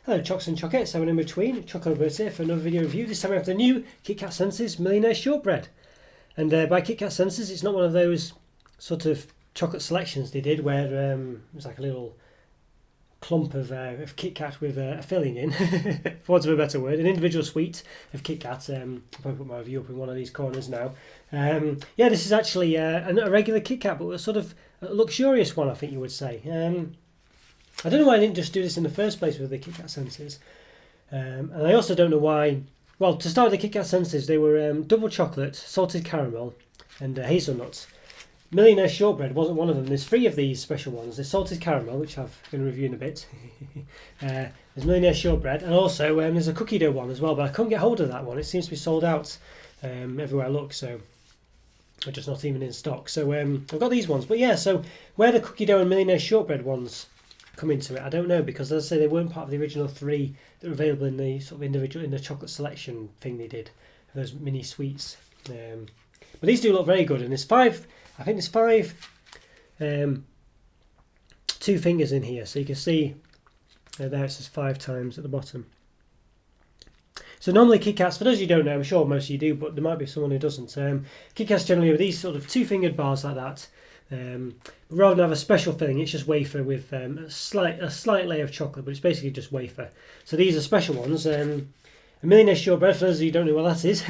Hello Chocs and Chockets, so in between, Chocolo Roberto here for another video review. This time we have the new KitKat Senses Millionaire Shortbread. And by KitKat Senses, it's not one of those sort of chocolate selections they did where it was like a little clump of KitKat with a filling in, for want of a better word, an individual sweet of KitKat. I'll probably put my review up in one of these corners now. Yeah, this is actually a regular KitKat, but a sort of a luxurious one, I think you would say. I don't know why I didn't just do this in the first place with the KitKat Senses. And I also don't know why... Well, to start with the KitKat Senses, they were double chocolate, salted caramel and hazelnuts. Millionaire Shortbread wasn't one of them. There's 3 of these special ones. There's salted caramel, which I've going to review in a bit. There's Millionaire Shortbread, and also there's a cookie dough one as well, but I couldn't get hold of that one. It seems to be sold out everywhere I look, so they're just not even in stock. So I've got these ones. But yeah, so where the cookie dough and Millionaire Shortbread ones come into it, I don't know, because as I say, they weren't part of the original 3 that were available in the sort of individual, in the chocolate selection thing they did, those mini sweets. But these do look very good, and there's 5, I think there's 5 2 fingers in here, so you can see there it says 5 times at the bottom. So normally KitKats, for those who don't know, I'm sure most of you do, but there might be someone who doesn't. KitKats generally have these sort of 2-fingered bars like that. Rather than have a special filling, it's just wafer with a slight layer of chocolate, but it's basically just wafer. So these are special ones. A Millionaire Shortbread, for those of you who don't know what that is,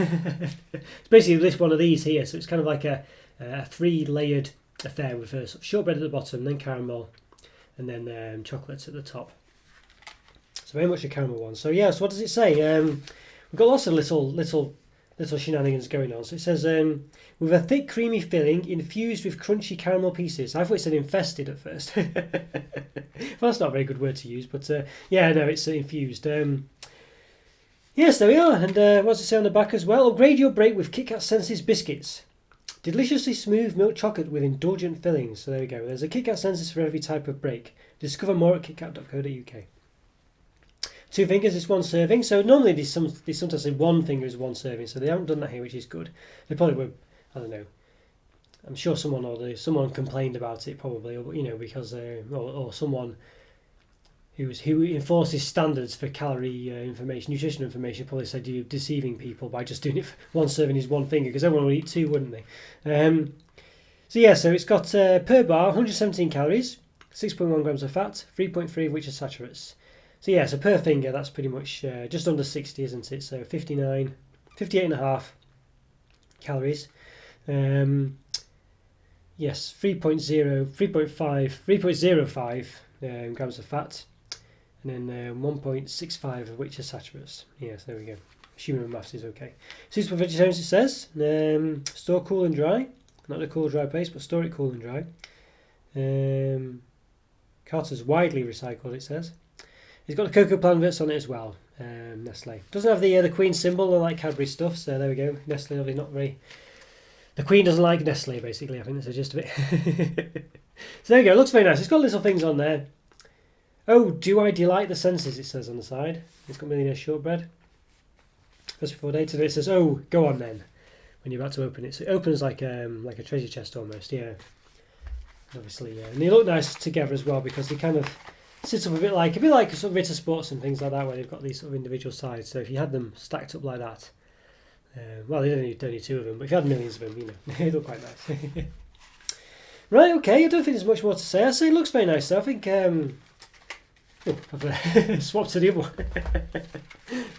it's basically this one of these here. So it's kind of like a 3-layered affair with sort of shortbread at the bottom, then caramel, and then chocolates at the top. So very much a caramel one. So yeah, so what does it say? We've got lots of little shenanigans going on. So it says, with a thick creamy filling infused with crunchy caramel pieces. I thought it said infested at first. Well, that's not a very good word to use, but yeah, no, it's infused. Yes, there we are. And what's it say on the back as well? Upgrade your break with KitKat Senses biscuits. Deliciously smooth milk chocolate with indulgent fillings. So there we go. There's a KitKat Senses for every type of break. Discover more at kitkat.co.uk. 2 fingers is 1 serving. So normally they sometimes say 1 finger is 1 serving. So they haven't done that here, which is good. They probably were, I don't know. I'm sure someone complained about it probably, or because or someone who enforces standards for calorie information, nutrition information, probably said you're deceiving people by just doing it for 1 serving is 1 finger, because everyone would eat 2, wouldn't they? So yeah, so it's got per bar 117 calories, 6.1 grams of fat, 3.3 of which are saturates. So yeah, so per finger that's pretty much just under 60, isn't it? So 58.5 calories. Yes, 3.05 grams of fat, and then 1.65 of which are saturates. Yes, there we go. Assuming my maths is okay. Suitable for vegetarians, it says. Store cool and dry. Not in a cool, dry place, but store it cool and dry. Carter's widely recycled, it says. It's got the cocoa plant bits on it as well. Nestlé doesn't have the Queen symbol, like Cadbury stuff. So there we go. Nestlé obviously not very. The Queen doesn't like Nestlé, basically. I think that's the gist of it. So there you go. It looks very nice. It's got little things on there. Oh, do I delight the senses? It says on the side. It's got Millionaire Shortbread. Just before date today, it says, "Oh, go on then." When you're about to open it, so it opens like a treasure chest almost. Yeah. Obviously, yeah. And they look nice together as well because they kind of sit up a bit like sort of Ritter Sports and things like that, where they've got these sort of individual sides. So if you had them stacked up like that, well, you don't need 2 of them, but if you had millions of them, they look quite nice. Right, okay. I don't think there's much more to say. I say it looks very nice. So I think I've swapped to the other one.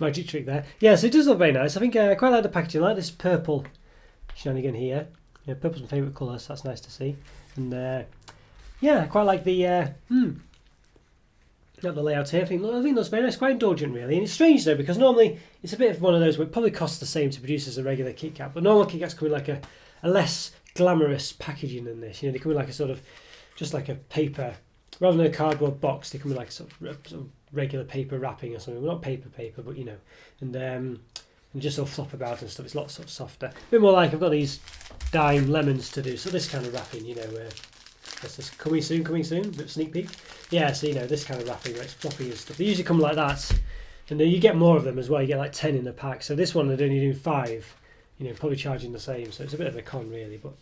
Magic trick there. Yeah, so it does look very nice. I think I quite like the packaging. I like this purple shenanigan here. Yeah, purple's my favourite colour, so that's nice to see. And yeah, I quite like the not the layout here. I think it looks very nice, quite indulgent really. And it's strange though, because normally it's a bit of one of those where it probably costs the same to produce as a regular KitKat, but normal KitKats come in like a less glamorous packaging than this. They come in like a sort of, just like a paper, rather than a cardboard box, they come in like a sort of regular paper wrapping or something. Well, not paper, but and just sort of flop about and stuff. It's a lot sort of softer. A bit more like I've got these dime lemons to do, so this kind of wrapping, this is coming soon, bit of sneak peek. Yeah, so this kind of wrapping where it's floppy and stuff. They usually come like that, and then you get more of them as well. You get like 10 in a pack. So this one they're only doing 5, probably charging the same. So it's a bit of a con really, but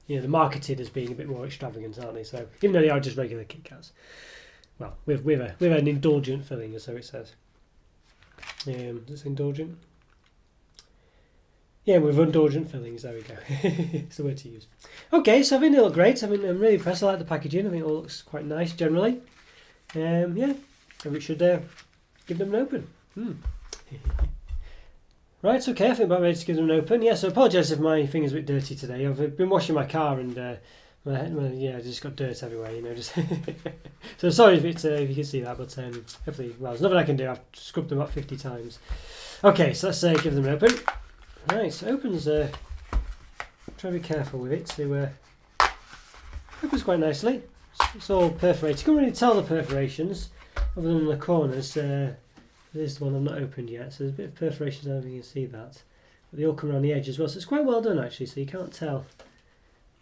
they're marketed as being a bit more extravagant, aren't they? So even though they are just regular KitKats. well, with an indulgent filling, so it says. It's indulgent. Yeah, with indulgent fillings. There we go. It's the word to use. Okay, so I think they look great. I mean, I'm really impressed. I like the packaging. I think it all looks quite nice generally. Yeah, so we should give them an open. Right, okay, I think about ready to give them an open. Yeah, so I apologise if my finger's a bit dirty today. I've been washing my car and I just got dirt everywhere, you know. Just so sorry if you can see that, but hopefully, well, there's nothing I can do. I've scrubbed them up 50 times. Okay, so let's give them an open. Right, so opens. Try to be careful with it. So opens quite nicely. It's all perforated. You can't really tell the perforations, other than the corners. This is the one I've not opened yet, so there's a bit of perforations. I don't know if you can see that, but they all come around the edge as well. So it's quite well done actually. So you can't tell.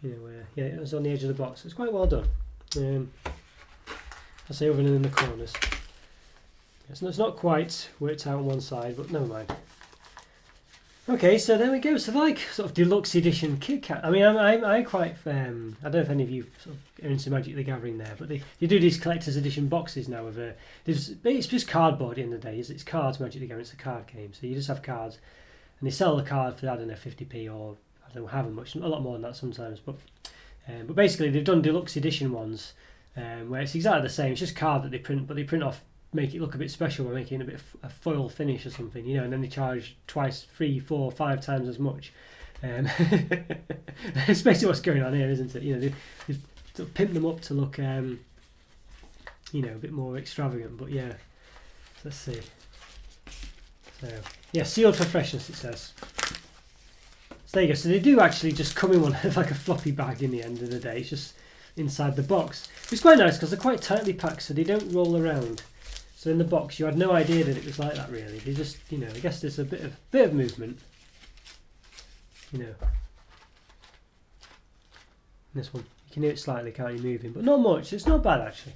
You know, yeah, it was on the edge of the box. So it's quite well done. I say other than in the corners. It's not quite worked out on one side, but never mind. Okay, so there we go. So like sort of deluxe edition KitKat. I mean, I quite. I don't know if any of you sort of are into Magic the Gathering there, but they do these collector's edition boxes now. It's just cardboard in the day. It's cards Magic the Gathering. It's a card game, so you just have cards, and they sell the card for I don't know 50p or I don't know how much, a lot more than that sometimes. But basically they've done deluxe edition ones where it's exactly the same. It's just card that they print, but they print off. Make it look a bit special by making a bit of a foil finish or something, you know, and then they charge twice, 3, 4, 5 times as much. It's basically what's going on here, isn't it? You know, they've sort of pimped them up to look, you know, a bit more extravagant. But yeah, let's see. So yeah, sealed for freshness, it says. So there you go. So they do actually just come in one like a floppy bag in the end of the day. It's just inside the box. It's quite nice because they're quite tightly packed, so they don't roll around. So in the box, you had no idea that it was like that. Really, they just, you know, I guess there's a bit of movement. You know, this one you can hear it slightly, can't you, moving, but not much. It's not bad actually.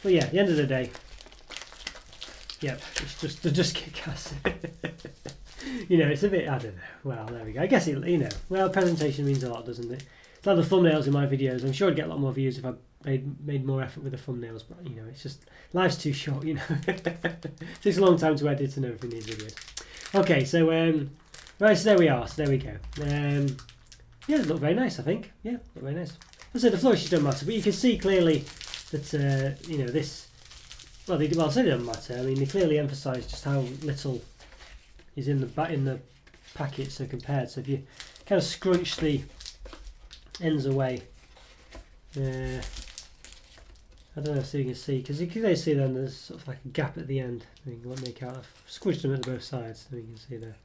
But yeah, at the end of the day, yep, they're just KitKats. You know, it's a bit, I don't know. Well, there we go. I guess it, you know, well, presentation means a lot, doesn't it? It's like the thumbnails in my videos. I'm sure I'd get a lot more views if I made more effort with the thumbnails, but you know, it's just life's too short, you know. It takes a long time to edit and everything these videos. Okay, so right, so there we are. So there we go. Yeah, look very nice, I think. Yeah, look very nice. As I said, the flourishes don't matter, but you can see clearly that you know, this. Well, I say they don't matter. I mean, they clearly emphasise just how little is in the packet, so compared. So if you kind of scrunch the ends away. I don't know if you can see, because you can see then there's sort of like a gap at the end. You can make out. I've squished them at both sides, so you can see there.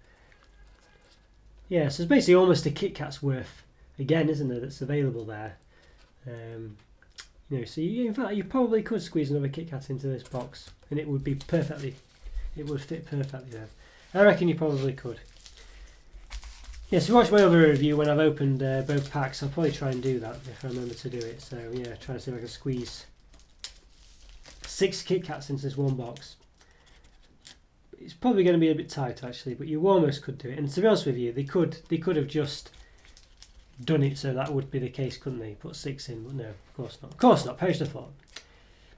Yeah, so it's basically almost a KitKat's worth again, isn't it? That's available there. You know, so in fact you probably could squeeze another KitKat into this box, and it would be perfectly. It would fit perfectly there. I reckon you probably could. Yes, you watch my other review when I've opened both packs. I'll probably try and do that if I remember to do it. So yeah, try to see if I can squeeze 6 KitKats into this one box. It's probably going to be a bit tight actually, but you almost could do it. And to be honest with you, they could have just done it so that would be the case, couldn't they? Put 6 in, but no, of course not. Of course not. Perish the thought.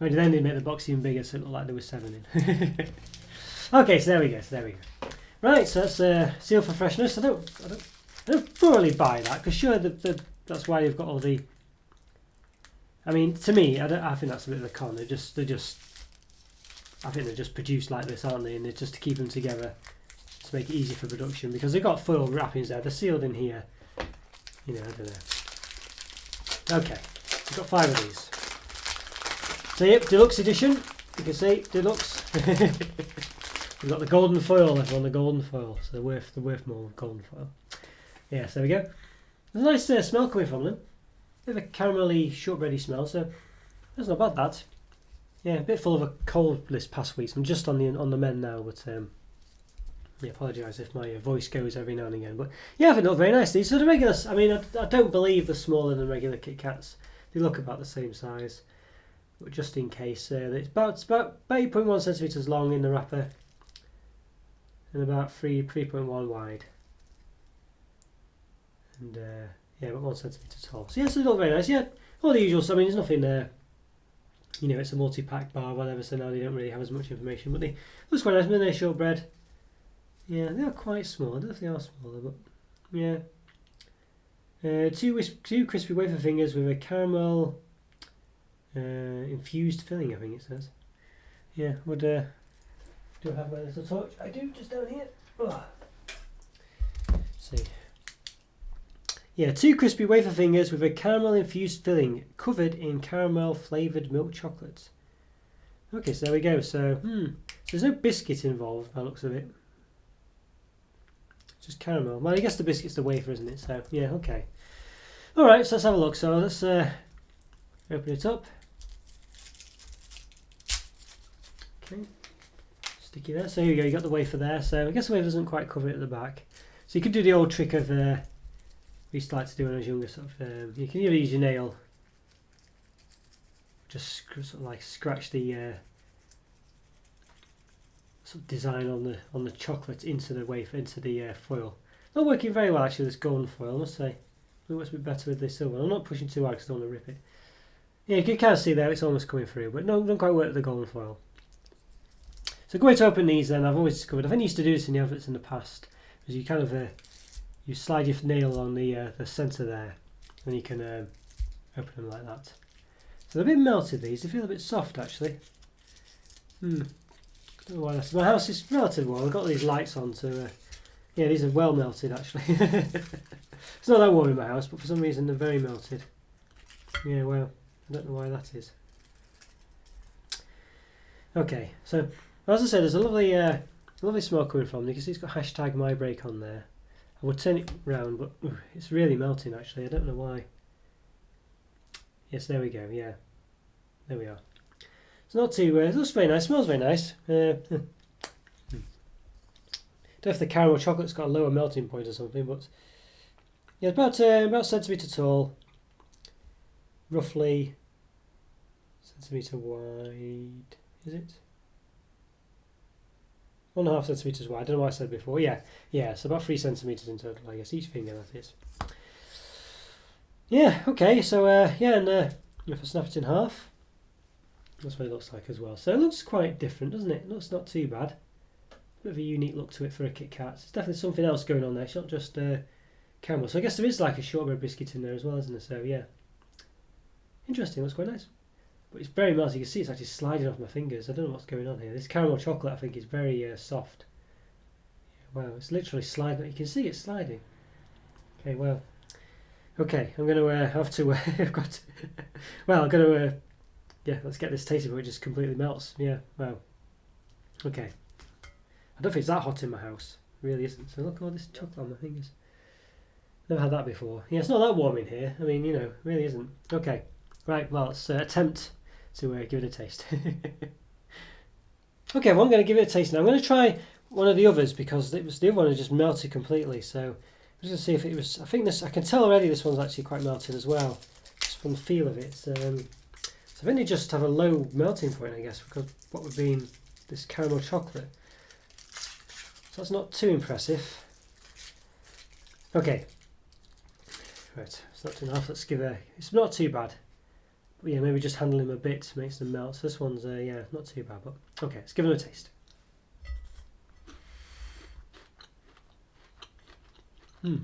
Maybe then they make the box even bigger so it looked like there was 7 in. Okay, so there we go. Right, so that's seal for freshness. I don't thoroughly buy that, because sure, that's why you've got all the. I mean, to me, I think that's a bit of a con. I think they're just produced like this, aren't they? And it's just to keep them together to make it easy for production, because they've got foil wrappings there. They're sealed in here. You know, I don't know. Okay, we've got 5 of these. So yep, deluxe edition. You can see deluxe. We've got the golden foil, everyone, the golden foil. So they're worth more golden foil. Yeah, so there we go. There's a nice smell coming from them. Bit of a caramelly, shortbready smell, so that's not bad, that. Yeah, a bit full of a cold this past week. So I'm just on the mend now, but yeah, apologise if my voice goes every now and again. But yeah, I think they look very nice. These so the regular, I mean, I don't believe they're smaller than regular KitKats. They look about the same size, but just in case, it's about 8.1 centimeters long in the wrapper, and about 3.1 wide, and yeah, about 1 centimeter tall. So yes, they look very nice. Yeah, all the usual. So, I mean, there's nothing you know, it's a multi-pack bar, whatever, so now they don't really have as much information. But they looks quite nice. Millionaire shortbread. Yeah, they are quite small. I don't know if they are smaller, but yeah. Two crispy wafer fingers with a caramel infused filling, I think it says. Yeah, would do I have my little torch? I do, just down here. Oh. Let's see. Yeah, 2 crispy wafer fingers with a caramel infused filling covered in caramel flavoured milk chocolate. Okay, so there we go. So, there's no biscuit involved by the looks of it. Just caramel. Well, I guess the biscuit's the wafer, isn't it? So, yeah, okay. Alright, so let's have a look. So let's open it up. Okay. Sticky there. So here you go, you got the wafer there. So I guess the wafer doesn't quite cover it at the back. So you could do the old trick of, we used to like to do when I was younger, sort of, you can either use your nail, just sort of like scratch the sort of design on the chocolate into the wafer, into the foil. Not working very well actually, this golden foil, I must say. It works a bit better with this silver. I'm not pushing too hard because I don't want to rip it. Yeah, you can kind of see there it's almost coming through, but no, don't quite work with the golden foil. So a good way to open these then, I've always discovered, I think I used to do this in the adverts in the past, is you kind of you slide your nail on the centre there, and you can open them like that. So they're a bit melted, these. They feel a bit soft actually. Don't know why that's. My house is relatively warm. I've got these lights on, so yeah, these are well melted actually. It's not that warm in my house, but for some reason they're very melted. Yeah, well, I don't know why that is. Okay, so as I said, there's a lovely smell coming from. You can see it's got hashtag my break on there. I would turn it round, but it's really melting actually. I don't know why. Yes, there we go. Yeah, there we are. It's not too. It looks very nice. Smells very nice. Don't know if the caramel chocolate's got a lower melting point or something, but yeah, about a centimetre tall, roughly centimetre wide. Is it? 1.5 centimetres wide. I don't know what I said before. Yeah. So about 3 centimetres in total, I guess, each finger that is. Yeah. Okay. So yeah, and if I snap it in half, that's what it looks like as well. So it looks quite different, doesn't it? It looks not too bad. Bit of a unique look to it for a Kit Kat. It's definitely something else going on there. It's not just caramel. So I guess there is like a shortbread biscuit in there as well, isn't there? So yeah, interesting. Looks quite nice. But it's very melty. You can see it's actually sliding off my fingers. I don't know what's going on here. This caramel chocolate, I think, is very soft. Wow, it's literally sliding. You can see it's sliding. Okay, well. Okay, I'm going to have to... I've got to, well, I'm going to... yeah, let's get this tasted before it just completely melts. Yeah, wow. Okay. I don't think it's that hot in my house. It really isn't. So look at all this chocolate on my fingers. Never had that before. Yeah, it's not that warm in here. I mean, you know, it really isn't. Okay. Right, well, let's attempt to give it a taste. Okay, well, I'm going to give it a taste now. I'm going to try one of the others because the other one has just melted completely. So I'm just going to see if it was. I think this. I can tell already this one's actually quite melted as well, just from the feel of it. So I think they just have a low melting point, I guess, because what would be in this caramel chocolate. So that's not too impressive. Okay. Right, it's not enough. Let's give a. It's not too bad. Yeah, maybe just handle them a bit makes them melt. So this one's, yeah, not too bad, but okay, let's give them a taste. Well,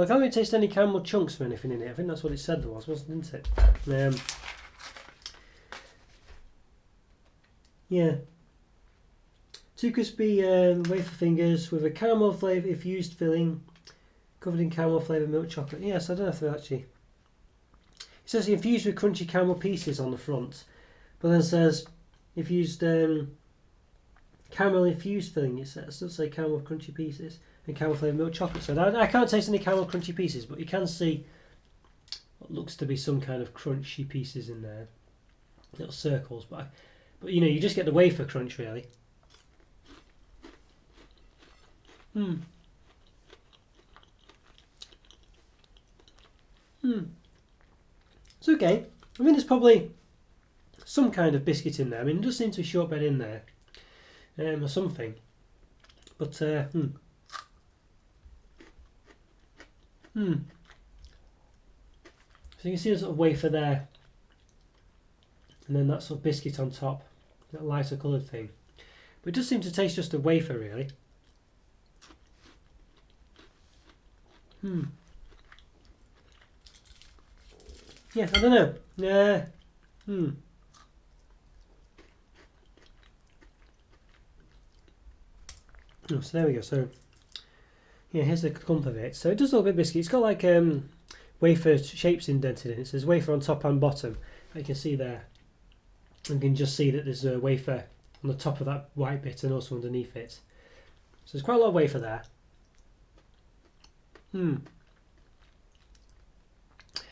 I can't really taste any caramel chunks or anything in it. I think that's what it said there was, wasn't it? Yeah. 2 crispy wafer fingers with a caramel flavour infused filling. Covered in caramel flavoured milk chocolate. Yes, I don't know if they're actually... It says infused with crunchy caramel pieces on the front. But then it says infused... caramel infused filling. It does say caramel crunchy pieces and caramel flavoured milk chocolate. So I can't taste any caramel crunchy pieces, but you can see what looks to be some kind of crunchy pieces in there. Little circles. But you know, you just get the wafer crunch, really. It's okay. I mean, there's probably some kind of biscuit in there. I mean, it does seem to be shortbread in there, or something. But So you can see a sort of wafer there, and then that sort of biscuit on top, that lighter coloured thing. But it does seem to taste just a wafer, really. Yeah, I don't know. Yeah. Oh, so there we go. So yeah, here's the clump of it. So it does look a bit biscuit. It's got like wafer shapes indented in it. So there's wafer on top and bottom. You can see there. You can just see that there's a wafer on the top of that white bit and also underneath it. So there's quite a lot of wafer there.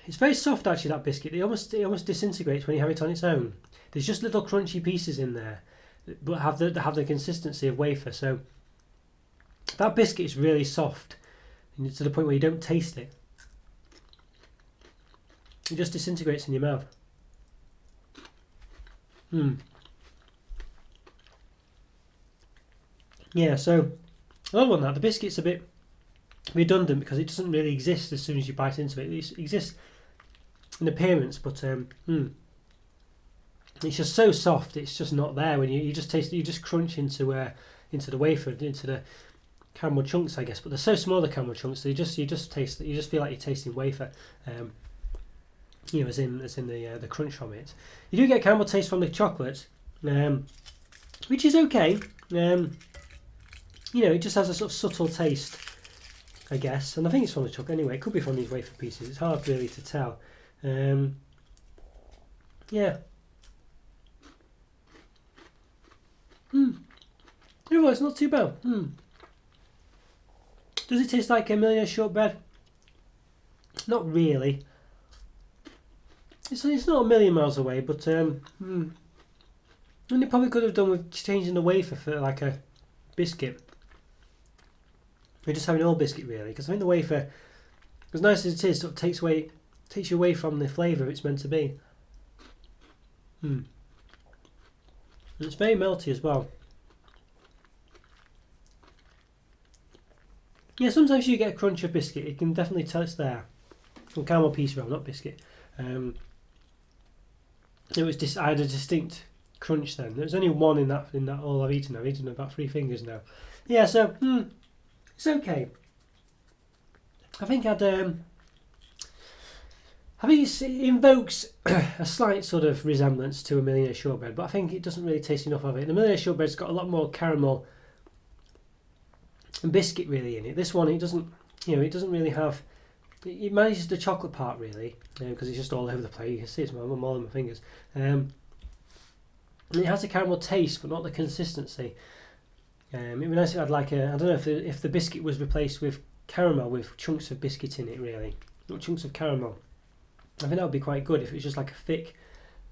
It's very soft actually, that biscuit. It almost disintegrates when you have it on its own. There's just little crunchy pieces in there, but have the consistency of wafer. So that biscuit is really soft, and to the point where you don't taste it. It just disintegrates in your mouth. Yeah, so another one, that the biscuit's a bit redundant because it doesn't really exist as soon as you bite into it. It exists in appearance, but it's just so soft. It's just not there when you just taste it. You just crunch into the wafer, into the caramel chunks, I guess. But they're so small, the caramel chunks. So you just taste. You just feel like you're tasting wafer. As in the crunch from it. You do get caramel taste from the chocolate, which is okay. It just has a sort of subtle taste, I guess, and I think it's from the chocolate anyway. It could be from these wafer pieces. It's hard really to tell. Yeah. It's not too bad. Does it taste like a Millionaire shortbread? Not really. It's not a million miles away, but and it probably could have done with changing the wafer for like a biscuit. We're just having all biscuit really, because I think the wafer, as nice as it is, sort of takes you away from the flavour it's meant to be. And it's very melty as well. Yeah, sometimes you get a crunch of biscuit. You can definitely tell it's there. Well, caramel piece roll, not biscuit. I had a distinct crunch then. There's only one in that all I've eaten. I've eaten about 3 fingers now. Yeah, so it's okay. I think it invokes a slight sort of resemblance to a Millionaire shortbread, but I think it doesn't really taste enough of it. The Millionaire shortbread's got a lot more caramel and biscuit really in it. This one, it doesn't really have. It manages the chocolate part really, because it's just all over the place. You can see it's more than my fingers. And it has a caramel taste, but not the consistency. It'd be nice if it had like I don't know if the biscuit was replaced with caramel with chunks of biscuit in it really, not chunks of caramel. I think that would be quite good if it was just like a thick,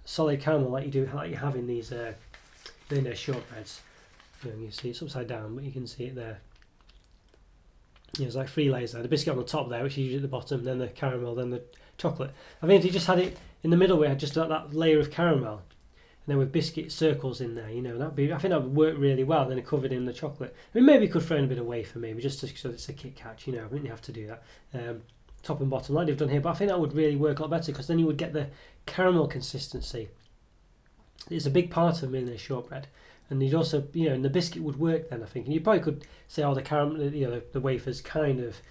solid caramel like you have in these Millionaire shortbreads. You see it's upside down, but you can see it there. There's like 3 layers there. The biscuit on the top there, which is usually at the bottom, then the caramel, then the chocolate. I think if you just had it in the middle where it had just that layer of caramel, and then with biscuit circles in there, I think that would work really well. Then it covered in the chocolate. I mean, maybe you could throw in a bit of wafer, maybe just so it's a KitKat. I think you have to do that, top and bottom like they've done here. But I think that would really work a lot better because then you would get the caramel consistency. It's a big part of Millionaire shortbread. And you'd also, and the biscuit would work then, I think. And you probably could say, the caramel, the wafer's kind of,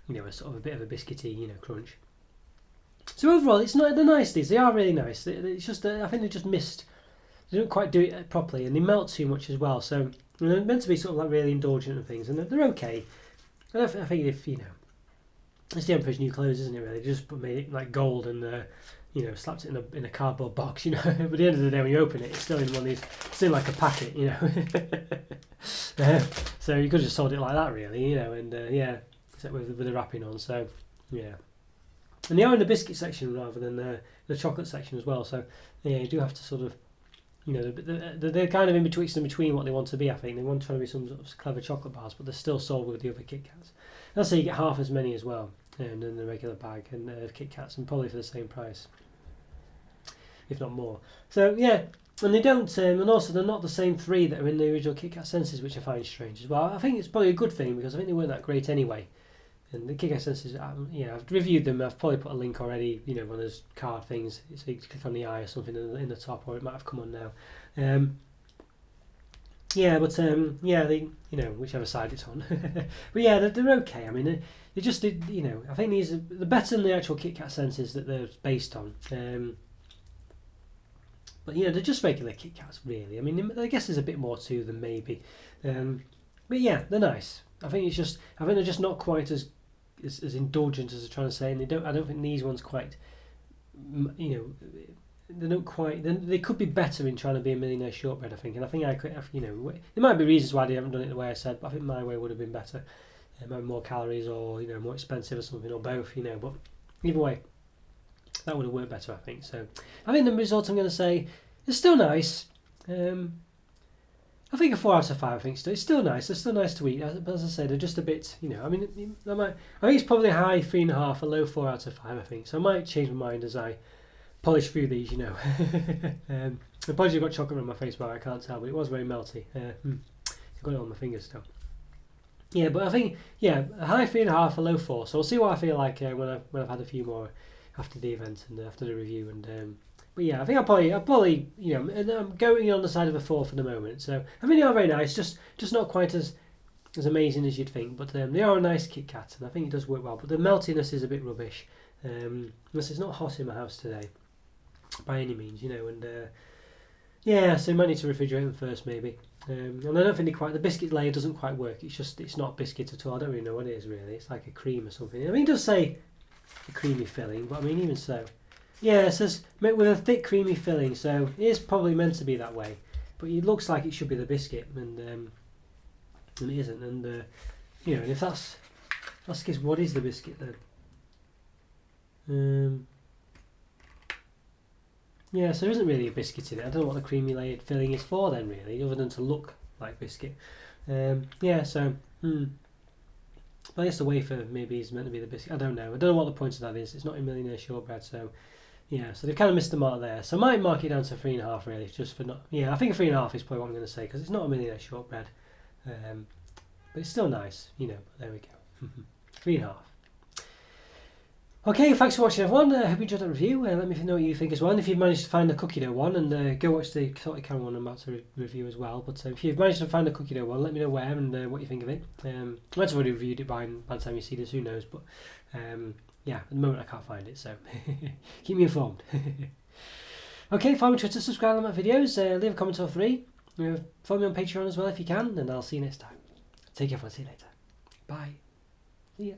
a sort of a bit of a biscuity, crunch. So overall, it's not. They're nice. They are really nice. It's just, I think they just missed. They don't quite do it properly, and they melt too much as well. So they're meant to be sort of like really indulgent and things, and they're okay. And I think if it's the Emperor's New Clothes, isn't it? Really, they just made it like gold and. Slapped it in a cardboard box, but at the end of the day, when you open it, it's still in one of these, still like a packet, So you could have just sold it like that, really, except with the wrapping on. So, yeah. And they are in the biscuit section rather than the chocolate section as well. So, yeah, you do have to sort of, they're kind of in between what they want to be, I think. They want to try to be some sort of clever chocolate bars, but they're still sold with the other KitKats. That's how you get half as many as well. And in the regular bag and KitKats, and probably for the same price, if not more. So yeah, and they don't, and also they're not the same 3 that are in the original KitKat Senses, which I find strange as well. I think it's probably a good thing because I think they weren't that great anyway. And the KitKat sensors, I've reviewed them. I've probably put a link already, one of those card things, so you can click on the eye or something in the top, or it might have come on now. They, whichever side it's on. But yeah, they're okay. I mean, they just, I think they're better than the actual KitKat sensors that they're based on. But they're just regular KitKats, really. I mean, I guess there's a bit more to them, maybe. But yeah, they're nice. I think they're just not quite as indulgent as they're trying to say, and I don't think these ones quite, they don't quite. They could be better in trying to be a millionaire shortbread, I think. And I think I could, there might be reasons why they haven't done it the way I said, but I think my way would have been better. It might be more calories, or more expensive, or something, or both. But either way, that would have worked better, I think. So I think the result I'm going to say is still nice. I think a 4 out of 5. I think it's still nice. They're still nice to eat, but as I said, they're just a bit. I think it's probably a high 3.5, a low 4 out of 5. I think so. I might change my mind as I polish through these. Apologies, I've got chocolate on my face bar. I can't tell, but it was very melty. I've got it on my fingers still. Yeah, but I think a high 3.5, a low 4. So we'll see what I feel like when I've had a few more after the event and after the review. And but yeah, I think I'll probably and I'm going on the side of a 4 for the moment. So I think they are very nice, just not quite as amazing as you'd think. But they are a nice KitKat, and I think it does work well. But the meltiness is a bit rubbish. Unless it's not hot in my house today, by any means, and so you might need to refrigerate them first, maybe. And I don't think the biscuit layer doesn't quite work. It's not biscuit at all. I don't really know what it is really. It's like a cream or something. I mean, it does say a creamy filling, but I mean, even so, it says with a thick creamy filling, so it is probably meant to be that way. But it looks like it should be the biscuit, and it isn't. And and if that's the case, what is the biscuit then? So there isn't really a biscuit in it. I don't know what the creamy layered filling is for then, really, other than to look like biscuit. But I guess the wafer maybe is meant to be the biscuit. I don't know what the point of that is. It's not in Millionaire shortbread, so so they've kind of missed the mark there. So I might mark it down to 3.5 really, just for not. I think a 3.5 is probably what I'm going to say, because it's not a Millionaire shortbread, but it's still nice. There we go. 3.5. Okay, thanks for watching, everyone. I hope you enjoyed that review. Let me know what you think as well. And if you've managed to find the cookie dough one, and go watch the salted caramel one I'm about to review as well. But if you've managed to find the cookie dough one, let me know where and what you think of it. I might have already reviewed it by the time you see this, who knows. But at the moment I can't find it, so keep me informed. Okay, follow me on Twitter, subscribe to my videos, leave a comment or 3. Follow me on Patreon as well if you can, and I'll see you next time. Take care, everyone. See you later. Bye. See ya.